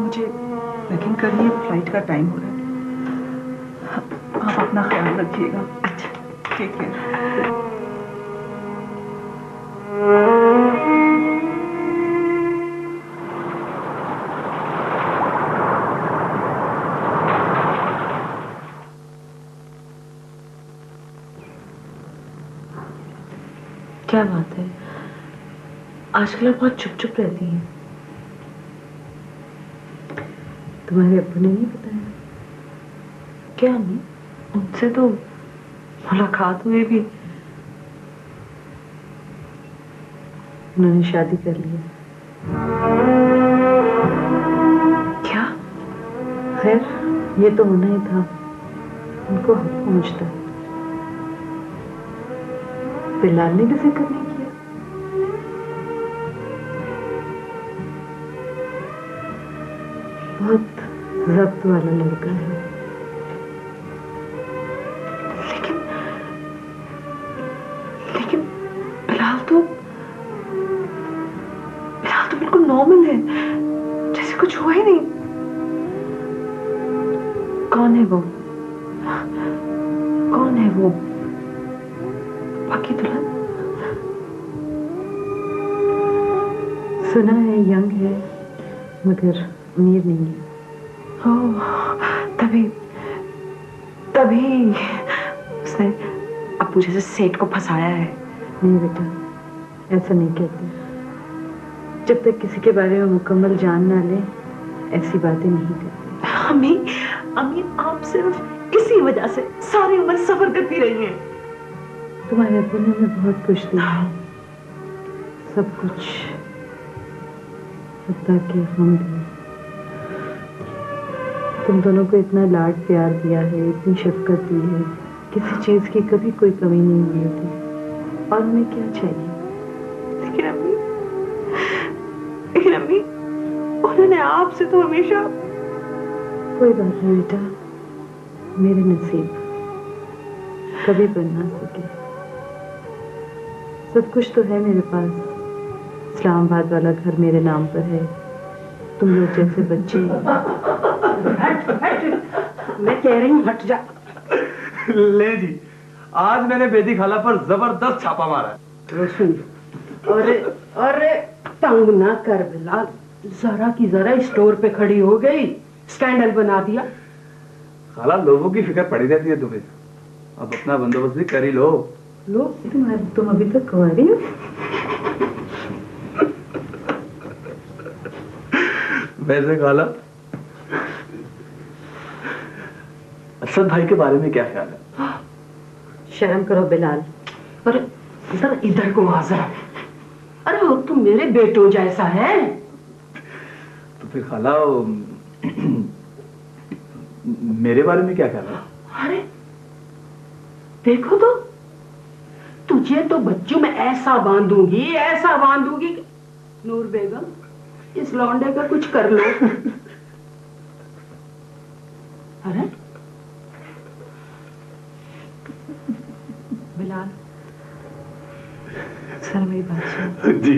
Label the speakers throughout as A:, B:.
A: मुझे, लेकिन कल ये फ्लाइट का टाइम हो रहा है। आप अपना ख्याल रखिएगा।
B: अच्छा
A: ठीक है।
B: क्या बात है, आजकल बहुत चुप चुप रहती हैं। तुम्हारे अब्बू ने नहीं बताया? क्या नहीं, उनसे तो मुलाकात हुई भी, उन्होंने शादी कर लिया। क्या? खैर ये तो होना ही था, उनको हक पहुंचता है। बिलाल ने भी जिक्र नहीं किया। बहुत जब्त वाला लड़का है। लेकिन बिलाल तो बिल्कुल नॉर्मल है, जैसे कुछ हुआ ही नहीं। कौन है वो? कौन है वो? बाकी दुल्हन? सुना है यंग है, मगर अमीर नहीं है। ओह, तभी उसने अब्बू जैसे सेठ को फंसाया है। नहीं बेटा, ऐसा नहीं कहते। जब तक किसी के बारे में मुकम्मल जान ना ले, ऐसी बातें नहीं करते। अम्मी आप सिर्फ इसी वजह से सारी उम्र सफर करती रही हैं। तुम्हारे अब्बू ने हमें बहुत कुछ दिया है, सब कुछ, हत्ता कि हम भी। तुम दोनों को इतना लाड प्यार दिया है, इतनी शफकत दी है, किसी चीज की कभी कोई कमी नहीं हुई होती। और हमें क्या चाहिए? लेकिन अम्मी उन्होंने आपसे तो हमेशा। कोई बात नहीं बेटा, मेरे नसीब कभी बन ना सके। सब कुछ तो है मेरे पास। इस्लामाबाद वाला घर मेरे नाम पर है, तुम लोग जैसे बच्चे। मैं कह रही हूँ हट जा।
C: ले जी, आज मैंने बेदी खाला पर जबरदस्त छापा मारा है।
D: अरे तंग ना कर बिलाल, जरा की जरा स्टोर पे खड़ी हो गई, स्कैंडल बना दिया।
C: खाला लोगों की फिक्र पड़ी रहती है तुम्हें, अब अपना बंदोबस्त भी कर ही लो।
B: तुम अभी तक कुंवारी हो?
C: वैसे खाला, असद भाई के बारे में क्या ख्याल है?
B: शर्म करो बिलाल।
D: अरे इधर इधर को आ जरा। अरे वो तो मेरे बेटों जैसा है।
C: तो फिर खाला मेरे बारे में क्या ख्याल है?
D: अरे देखो तो, तुझे तो बच्चों में ऐसा बांधूंगी कि नूर बेगम इस लौंडे का कुछ कर लो। अरे
B: बिलाल, सर मेरी बात सुन।
C: जी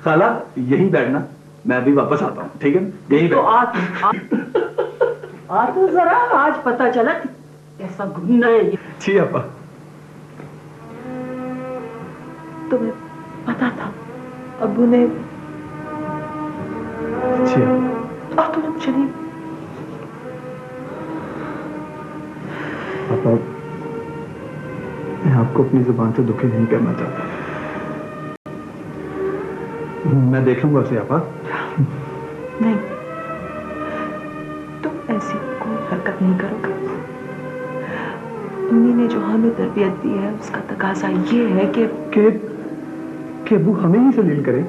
C: खाला यहीं बैठना, मैं अभी वापस आता हूँ, ठीक है? यहीं
D: तो आ तो जरा, आज पता चला कैसा घूमना है ये।
C: जी अपा।
B: तुम्हें पता था अब्बू ने?
C: जी
B: और तुम लोग चलिए।
C: पापा, मैं आपको अपनी जुबान से दुखी नहीं करना चाहता। मैं देख लूंगा उसे आपा।
B: नहीं, तुम ऐसी कोई हरकत नहीं करोगे। अम्मी ने जो हमें तरबियत दी है उसका तकाजा ये है कि
C: वो हमें ही जलील करे,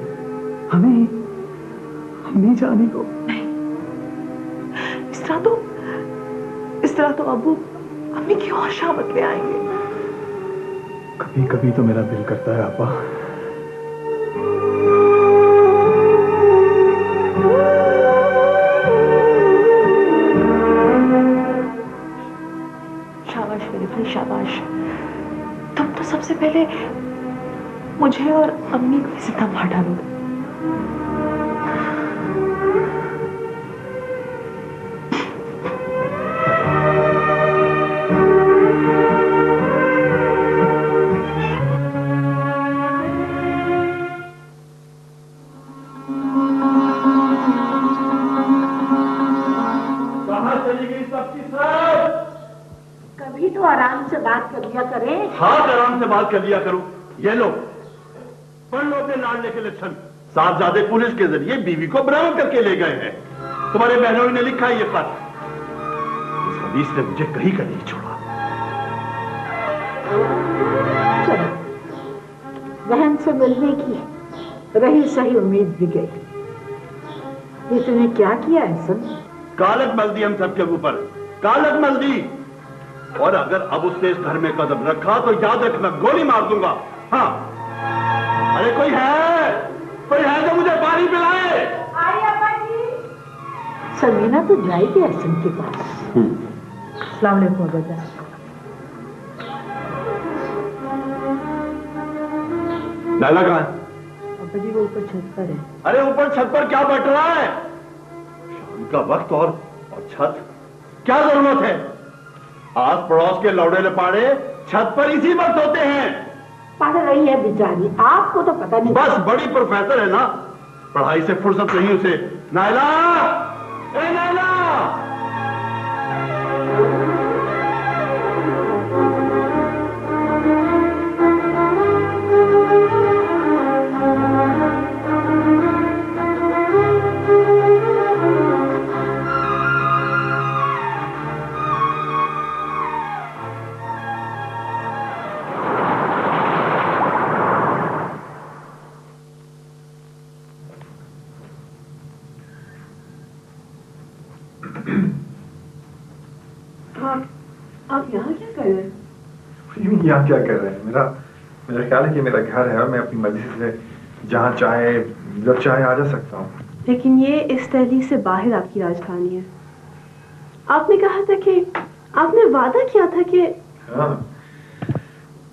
C: हमें ही, हम नहीं जाने को।
B: नहीं, इस तरह तो अब्बू अम्मी की और शामत ले आएंगे।
C: कभी कभी तो मेरा दिल करता है आपा,
B: शाबाश मेरे भाई, शाबाश। तुम तो सबसे पहले मुझे और अम्मी को जिंदा मार डालोगे।
D: तो आराम से बात कर लिया करें।
E: हाँ, आराम से बात कर लिया करूं। ये लो, पढ़ लो अपने लाडले के लक्षण। साहबजादे पुलिस के जरिए बीवी को बरामद करके ले गए हैं। तुम्हारे बहनों ने लिखा है ये पत्र। इस हदीस ने मुझे कहीं का नहीं छोड़ा।
D: चलो, बहन से मिलने की रही सही उम्मीद भी गई। ये तूने क्या किया है सन?
E: कालक मल दी हम सबके ऊपर, कालक मल दी। और अगर अब उसने इस घर में कदम रखा तो याद रखना, गोली मार दूंगा। हाँ, अरे कोई है जो मुझे पानी पिलाए?
D: समीना तो जाएगी हसन के पास।
A: अस्सलाम वालेकुम बेटा।
E: नाला कहाँ है?
A: अब्बा जी वो ऊपर छत पर है।
E: अरे ऊपर छत पर क्या बैठ रहा है? शाम का वक्त और छत, क्या जरूरत है? आस पड़ोस के लौड़े लपाड़े छत पर इसी वक्त होते हैं।
D: पढ़ रही है बेचारी, आपको तो पता नहीं।
E: बस बड़ी प्रोफेसर है ना, पढ़ाई से फुर्सत नहीं उसे। नायला, ए नायला!
B: आप यहाँ क्या कर रहे हैं?
C: यहाँ क्या कर रहे हैं? मेरा ख्याल है कि मेरा घर है और मैं अपनी मर्जी से जहाँ चाहे जब चाहे आ जा सकता हूँ।
B: लेकिन ये इस दहलीज से बाहर आपकी राजधानी है। आपने कहा था कि आपने वादा किया था कि
C: हाँ,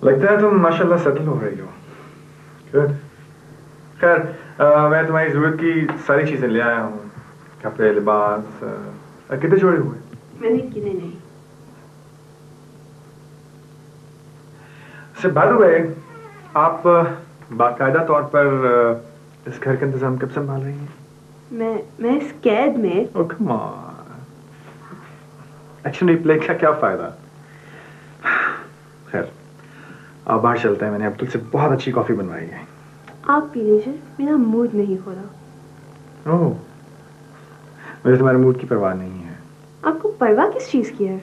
C: लगता है तुम माशाल्लाह सेटल हो रही हो। गुड। खैर, मैं तुम्हारी जरूरत की सारी चीजें ले आया हूँ। कपड़े, लिबास। कितने जोड़े हुए?
B: मैंने गिने नहीं।
C: से बाय द वे, आप बाकायदा तौर पर इस घर का इंतजाम कब संभाल रही हैं?
B: मैं इस कैद में।
C: ओह कम ऑन, एक्शन रिप्ले का क्या फायदा? खैर, अब बाहर चलते हैं। मैंने अब्दुल से बहुत अच्छी कॉफी बनवाई है।
B: आप पी लीजिए, मेरा मूड नहीं हो रहा।
C: ओह, मुझे तुम्हारे मूड की परवाह नहीं है।
B: आपको परवाह किस चीज की है?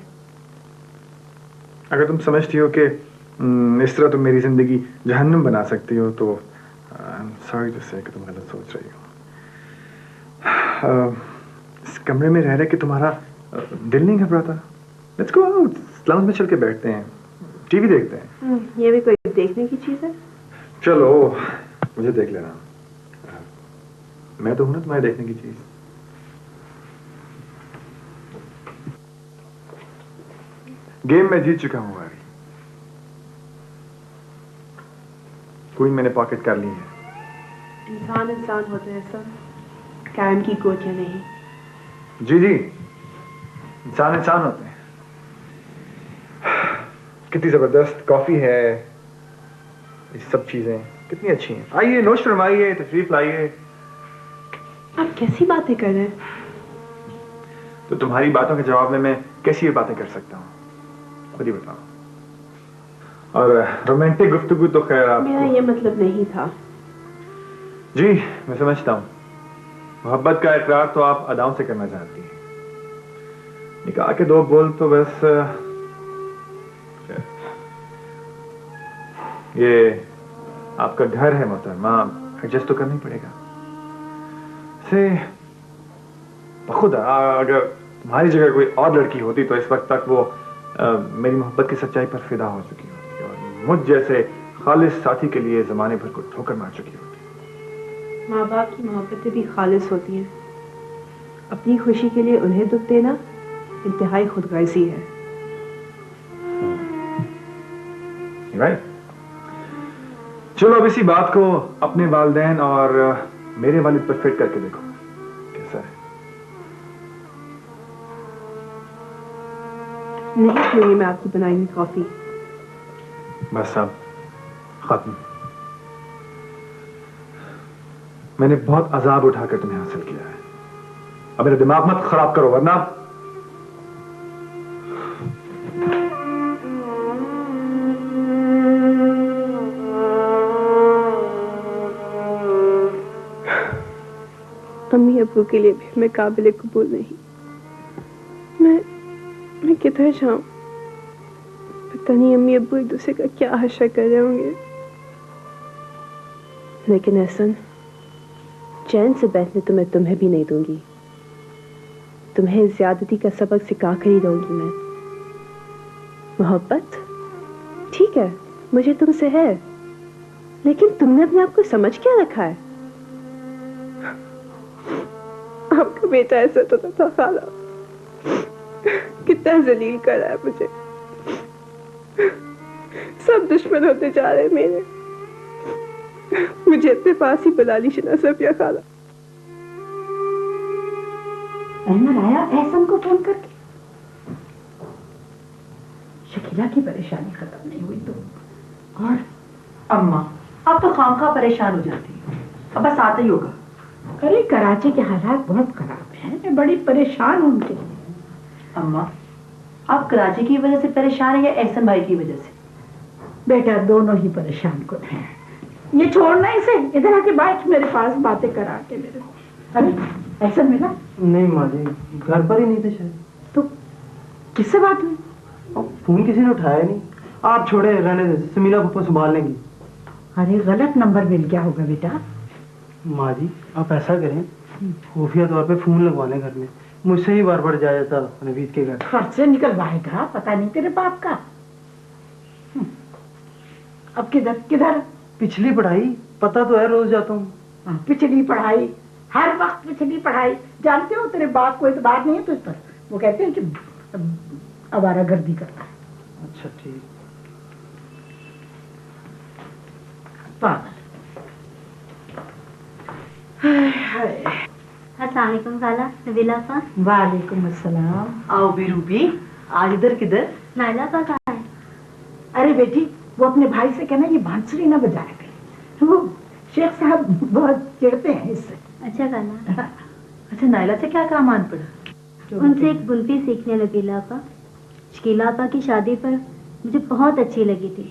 C: अगर तुम समझती हो कि इस तरह तुम मेरी जिंदगी जहन्नुम बना सकती हो तो सॉरी टू से कि तुम गलत सोच रही हो। इस कमरे में रह रहे कि तुम्हारा दिल नहीं घबराता? लेट्स गो आउट, लाउंज में चल के बैठते हैं, टीवी देखते हैं।
B: ये भी कोई देखने की चीज है?
C: चलो, मुझे देख लेना। मैं तो हूं ना तुम्हारे देखने की चीज। गेम में जीत चुका हूं। कोई मैंने पॉकेट कर ली है।
B: इंसान होते हैं सब, कैरम की गोटियां नहीं।
C: जी, इंसान होते हैं। कितनी जबरदस्त कॉफी है, ये सब चीजें कितनी अच्छी हैं। आइए, नोश फरमाइए, तशरीफ लाइए।
B: आप कैसी बातें कर रहे हैं?
C: तो तुम्हारी बातों के जवाब में मैं कैसी बातें कर सकता हूँ, खुद ही बताओ। और रोमांटिक गुफ्तगू तो खैर आपको।
B: मेरा ये मतलब नहीं था।
C: जी, मैं समझता हूँ। मोहब्बत का इकरार तो आप अदाओं से करना चाहती हैं। निकाह के दो बोल तो बस ये आपका घर है मोहतरमा, एडजस्ट तो करना ही पड़ेगा। से खुद अगर तुम्हारी जगह कोई और लड़की होती तो इस वक्त तक वो मेरी मोहब्बत की सच्चाई पर फिदा हो चुकी होती और मुझ जैसे खालिस साथी के लिए जमाने भर को ठोकर मार चुकी होती।
B: माँ बाप की मोहब्बतें भी खालिस होती हैं। अपनी खुशी के लिए उन्हें दुख देना इंतहाई खुदगर्जी है।
C: राइट। चलो अब इसी बात को अपने वालिदैन और मेरे वालिद पर फिट करके देखो कैसा है।
B: नहीं पीऊंगी मैं आपकी बनाई हुई कॉफी।
C: बस अब खत्म। मैंने बहुत अजाब उठाकर तुम्हें हासिल किया है। अब मेरा दिमाग मत खराब करो वरना
F: अम्मी अब्बू के लिए भी मैं काबिल कबूल नहीं। मैं किधर जाऊं? पता नहीं अम्मी अब्बू एक दूसरे का क्या हशर कर रहे होंगे। लेकिन एहसन, चैन से बैठने तो मैं तुम्हें भी नहीं दूंगी। तुम्हें ज्यादती का सबक सिखा कर ही रहूंगी मैं। मोहब्बत ठीक है, मुझे तुमसे है, लेकिन तुमने अपने आप को समझ क्या रखा है? आपका बेटा ऐसा तो था खाला, कितना जलील कर रहा है मुझे। सब दुश्मन होते जा रहे हैं मेरे। मुझे अपने पास ही बुला ली शिना सफिया खाला।
D: अहमद आया एहसन को फोन करके। शकीला की परेशानी खत्म नहीं हुई तो। और
A: अम्मा आप तो खामखा परेशान हो जाती हैं, अब बस आता ही होगा।
D: अरे कराची के हालात बहुत खराब हैं, मैं बड़ी परेशान हूँ उनके लिए।
A: अम्मा आप कराची की वजह से परेशान है या एहसन भाई की वजह से?
D: बेटा दोनों ही परेशान कुन हैं। ये छोड़ना इसे, इधर आके बैठ मेरे पास बातें करा के मेरे। अरे ऐसा मिला?
G: नहीं माँ जी, घर पर ही नहीं थे शायद।
D: तो किससे बात हुई?
G: फोन किसी ने उठाया नहीं। आप छोड़े, रहने दे, समीना पप्पा संभाल लेंगी।
D: अरे गलत नंबर मिल गया होगा बेटा।
G: माँ जी आप ऐसा करें, खुफिया तौर पे फोन लगवा लें घर में। मुझसे ही बार बार जाया जाता नवीद के घर।
D: खर्चे निकलवाएगा, पता नहीं तेरे बाप का। अब किधर किधर?
G: पिछली पढ़ाई पता तो है, रोज जाता हूँ।
D: पिछली पढ़ाई, हर वक्त पिछली पढ़ाई। जानते हो तेरे बाप को इतबार नहीं है तुझ पर। वो कहते हैं कि आवारागर्दी करता है।
G: अच्छा ठीक।
D: पागल।
H: अस्सलाम वालेकुम खाला, नबीला आपा।
D: वालेकुम अस्सलाम।
A: आओ भी रूबी, आज इधर किधर?
H: नायला आपा कहाँ है?
D: अरे बेटी वो अपने भाई से कहना ये बांसुरी ना बजाया करे, वो शेख साहब बहुत चिढ़ते हैं इससे।
H: अच्छा खाला।
A: अच्छा नायला से क्या काम आन पड़ा?
H: उनसे एक बुनती सीखने नबीला आपा। शकीला आपा की शादी पर मुझे बहुत अच्छी लगी थी।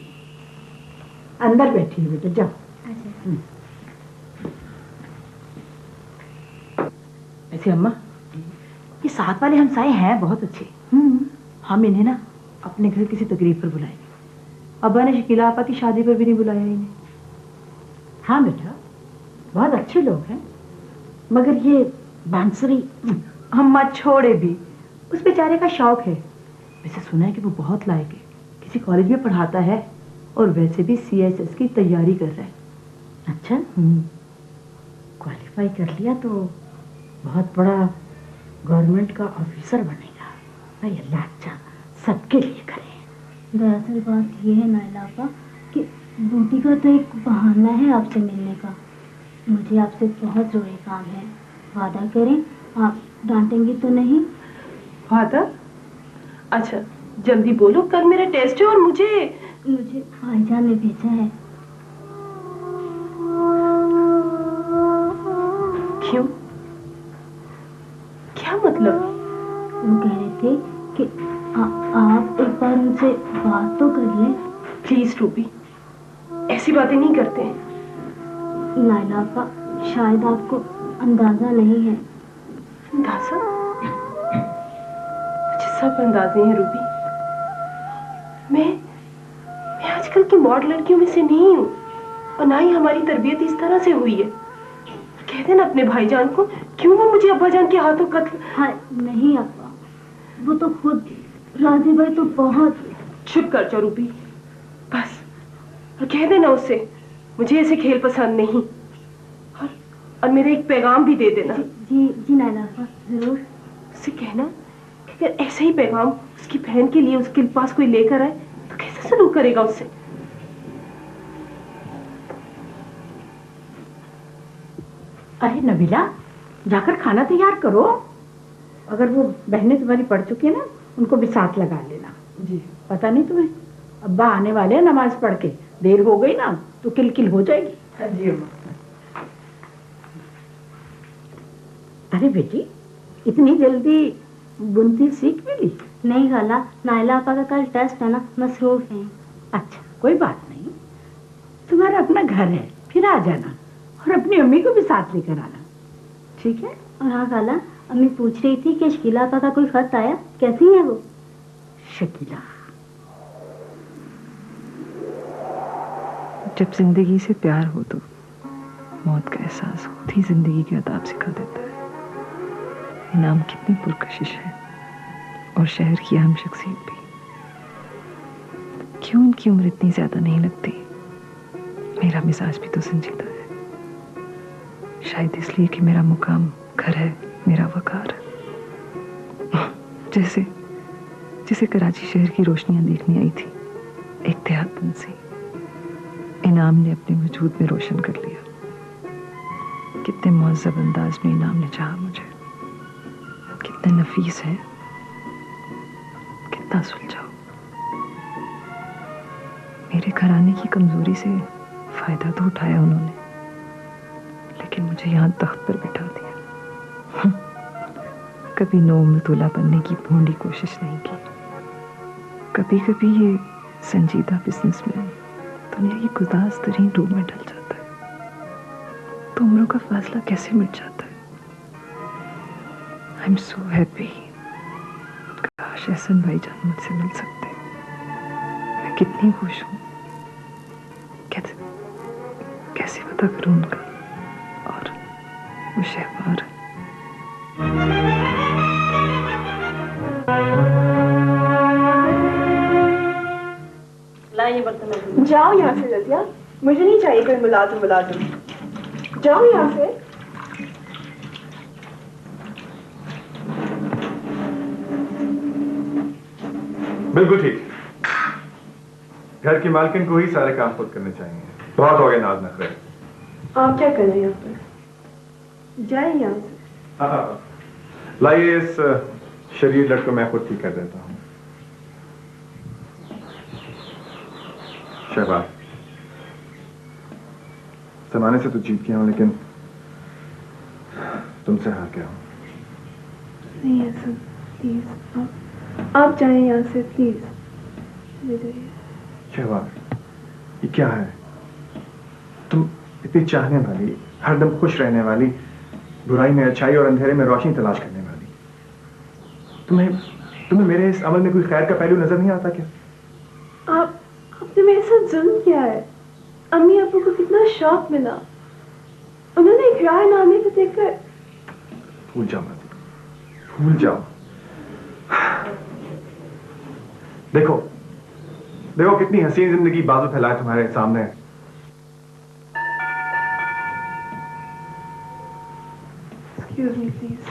D: अंदर बैठी है बेटा, जाओ।
H: अच्छा।
A: ऐसे अम्मा ये साथ वाले हमसाए हैं बहुत अच्छे। हम इन्हें ना अपने घर किसी तकरीब पर बुलाएंगे। अब्बा ने शकीला आपा की शादी पर भी नहीं बुलाया इन्हें।
D: हाँ बेटा बहुत अच्छे लोग हैं, मगर ये बांसुरी।
A: अम्मा छोड़े भी, उस बेचारे का शौक है। वैसे सुना है कि वो बहुत लायक है, किसी कॉलेज में पढ़ाता है और वैसे भी CSS की तैयारी कर रहा है।
D: अच्छा क्वालिफाई कर लिया तो बहुत बड़ा गवर्नमेंट का ऑफिसर बनेगा। भाई अल्लाह अच्छा सबके लिए करे।
H: दरअसल बात ये है नायला आपा कि बूटी का तो एक बहाना है आपसे मिलने का। मुझे आपसे बहुत जरूरी काम है। वादा करें, आप डांटेंगी तो नहीं?
F: वादा? अच्छा जल्दी बोलो, कल मेरा टेस्ट है और मुझे
H: भाईजान ने भेजा है।
F: क्यों? क्या मतलब?
H: वो कह रहे थे कि आप एक बार उनसे बात तो कर लें।
F: प्लीज रूबी, ऐसी बातें नहीं करते हैं।
H: नायला आपा शायद आपको अंदाजा नहीं है।
F: अंदाजा? मुझे सब अंदाजे हैं रूबी। मैं आजकल की मॉडल लड़कियों में से नहीं हूँ और ना ही हमारी तरबियत इस तरह से हुई है। कह देना अपने भाईजान को, क्यों वो मुझे अब्बाजान के हाथों कत्ल।
H: हाँ नहीं अब्बा, वो तो खुद राजी भाई तो बहुत।
F: चुप कर जाओ रूबी बस, और कह देना उससे मुझे ऐसे खेल पसंद नहीं। और मेरा एक पैगाम भी दे देना।
H: जी नायला आपा जरूर।
F: उससे कहना कि अगर ऐसा ही पैगाम उसकी बहन के लिए उसके पास कोई लेकर आए तो कैसे सलूक करेगा उससे।
D: अरे नबीला जाकर खाना तैयार करो। अगर वो बहनें तुम्हारी पढ़ चुकी है ना, उनको भी साथ लगा लेना।
F: जी।
D: पता नहीं तुम्हें, अब्बा आने वाले हैं नमाज पढ़ के, देर हो गई ना तो किलकिल हो जाएगी।
F: हाँ जी अम्मा।
D: अरे बेटी इतनी जल्दी बुनती सीख भी ली?
H: नहीं खाला, नायला आपा का कल टेस्ट है ना, मसरूफ हैं।
D: अच्छा कोई बात नहीं, तुम्हारा अपना घर है, फिर आ जाना और अपनी अम्मी को भी साथ लेकर आना।
A: ठीक है।
H: और हाँ खाला, अम्मी पूछ रही थी कि शकीला का कोई खत आया, कैसी है वो?
A: शकीला जब जिंदगी से प्यार हो तो मौत का एहसास खुद ही जिंदगी के अदाब सिखा देता है। नाम कितनी पुरकशिश है और शहर की अहम शख्सियत भी। क्यों इनकी उम्र इतनी ज्यादा नहीं लगती? मेरा मिजाज भी तो संजीदा है, शायद इसलिए कि मेरा मुकाम घर है, मेरा वकार। जैसे जिसे कराची शहर की रोशनियां देखने आई थी, एक देहातन से इनाम ने अपने वजूद में रोशन कर लिया। कितने मुअज़्ज़ब अंदाज में इनाम ने चाहा मुझे, कितने नफीस है, कितना सुलझाओ। मेरे घराने की कमजोरी से फायदा तो उठाया उन्होंने, लेकिन मुझे यहाँ तख्त पर बिठा दिया। कभी नोम तुला बनने की भोंडी कोशिश नहीं की। कभी कभी ये संजीदा बिजनेसमैन दुनिया की गुदास तरीन रूप में ढल जाता है तो उम्रों का फासला कैसे मिट जाता है। I am so happy. काश एहसन भाईजान मुझसे मिल सकते। मैं कितनी खुश हूँ। कैसे पता करूँ उनका और वो शहवार।
F: लाइए बर्तन।
B: जाओ यहाँ से रजिया, मुझे नहीं चाहिए कोई मुलाजिम। जाओ यहाँ से।
C: बिल्कुल ठीक। घर की मालकिन को ही सारे काम खुद करने चाहिए। बहुत हो गए नाज नखरे।
B: आप क्या कर रहे हैं यहाँ पर? जाए यहाँ से।
C: लाइए इस शरीर लट को मैं खुद ठीक कर देता हूँ। शहबाज, जमाने से तो जीत गया हूँ, लेकिन तुमसे हार गया हूँ।
B: नहीं ऐसा, प्लीज आप जाएं यहाँ से, प्लीज चले जाइए।
C: शहबाज, ये क्या है? तुम इतनी चाहने वाली, हरदम खुश रहने वाली, बुराई में अच्छाई और अंधेरे में रोशनी तलाश करने वाली, तुम्हें मेरे इस अमल में कोई खैर का पहलू नजर नहीं आता क्या?
B: आपने मेरे साथ जुल्म किया है। अम्मी अब्बू को कितना शौक मिला, उन्होंने इकरारनामे को देखकर।
C: भूल जाओ मत, भूल जाओ। देखो देखो कितनी हसीन जिंदगी बाजू फैलाए तुम्हारे सामने।
B: Excuse me, please.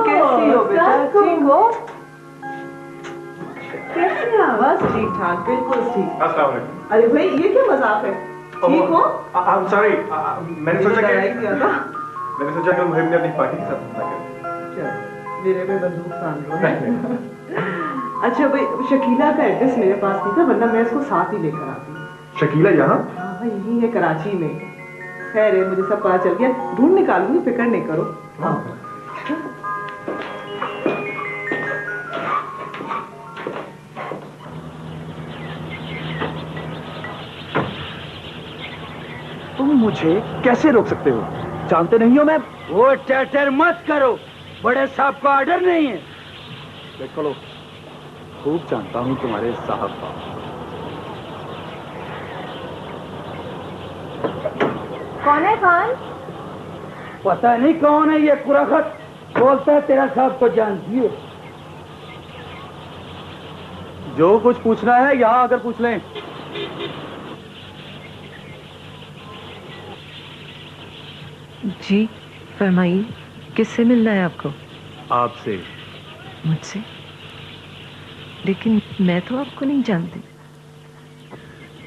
D: कैसी हो बेटा? ठीक हो? कैसी आवाज? ठीक ठाक, बिल्कुल ठीक।
C: अस्सलाम वालेकुम।
D: अरे भाई ये क्या मजाक है? ठीक हो?
C: सॉरी, मैंने सोचा
D: लड़ाई किया था।
C: कि मुहिम ने अपनी पार्टी के साथ हमला कर दिया।
D: मेरे में बंदूक तान लो। अच्छा भाई, शकीला का एड्रेस मेरे पास नहीं था, वरना मैं इसको साथ ही लेकर आती।
C: शकीला यहाँ?
D: हाँ भाई, यही है कराची में। खैर है, मुझे सब पता चल गया, ढूंढ निकालूंगी, फिक्र नहीं करो। हाँ।
I: तुम मुझे कैसे रोक सकते हो? जानते नहीं हो मैं?
J: वो टैटर मत करो, बड़े साहब का ऑर्डर नहीं है।
I: देखो लो, खूब जानता हूं तुम्हारे साहब का।
B: कौन है खान?
J: पता नहीं कौन है ये कुराखत, बोलता है तेरा साहब को जानती है।
I: जो कुछ पूछना है यहाँ आकर पूछ लें।
A: जी फरमाइए, किससे मिलना है आपको?
I: आपसे।
A: मुझसे? लेकिन मैं तो आपको नहीं जानती।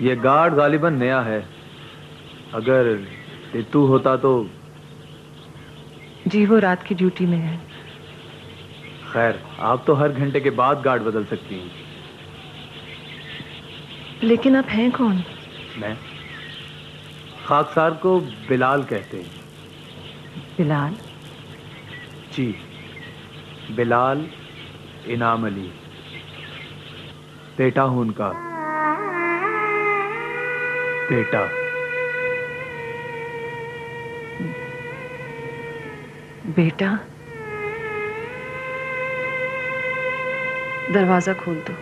I: ये गार्ड गालिबन नया है, अगर टिट्टू होता तो।
A: जी वो रात की ड्यूटी में है।
I: खैर, आप तो हर घंटे के बाद गार्ड बदल सकती हैं।
A: लेकिन आप हैं कौन?
I: मैं खाकसार को बिलाल कहते हैं।
A: बिलाल?
I: जी, बिलाल इनाम अली, बेटा हूं उनका, बेटा।
A: बेटा, दरवाजा खोल दो।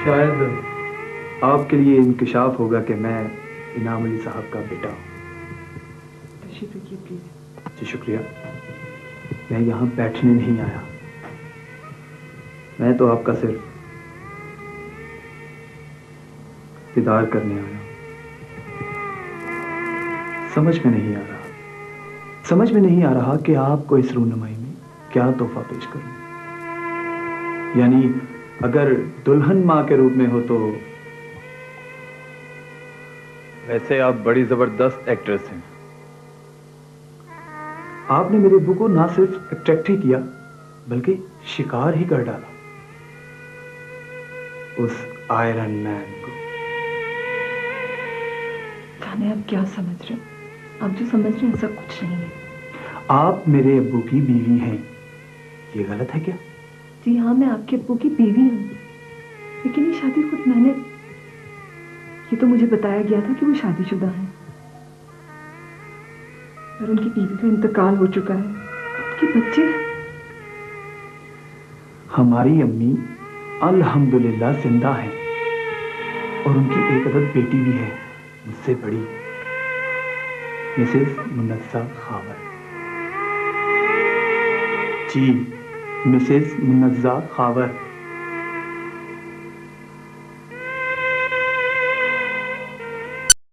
I: शायद आपके लिए इंकिशाफ होगा कि मैं इनाम अली साहब का बेटा हूँ।
A: तशरीफ रखिए प्लीज।
I: जी शुक्रिया। मैं यहाँ बैठने नहीं आया, मैं तो आपका सिर्फ दीदार करने आया। समझ में नहीं आ रहा कि आपको इस रूनुमाई में क्या तोहफा पेश करूं। यानी अगर दुल्हन मां के रूप में हो तो।
C: वैसे आप बड़ी जबरदस्त एक्ट्रेस हैं।
I: आपने मेरे अब्बू को ना सिर्फ अट्रैक्ट ही किया बल्कि शिकार ही कर डाला, उस आयरन मैन को।
A: जाने आप क्या समझ रहे हो? आप जो समझ रहे हैं ऐसा कुछ नहीं है।
I: आप मेरे अब्बू की बीवी हैं, ये गलत है क्या?
A: जी हाँ, मैं आपके अब्बू की बीवी हूँ, लेकिन ये शादी खुद मैंने, ये तो मुझे बताया गया था कि वो शादीशुदा हैं और उनकी बीवी का इंतकाल हो चुका है। उनके बच्चे,
I: हमारी अम्मी अल्हम्दुलिल्लाह जिंदा हैं और उनकी एक अदद बेटी भी है, मुझसे बड़ी, मिसेस मुन्नज़्ज़ा खावर। जी, मिसेस मुन्नज़्ज़ा खावर।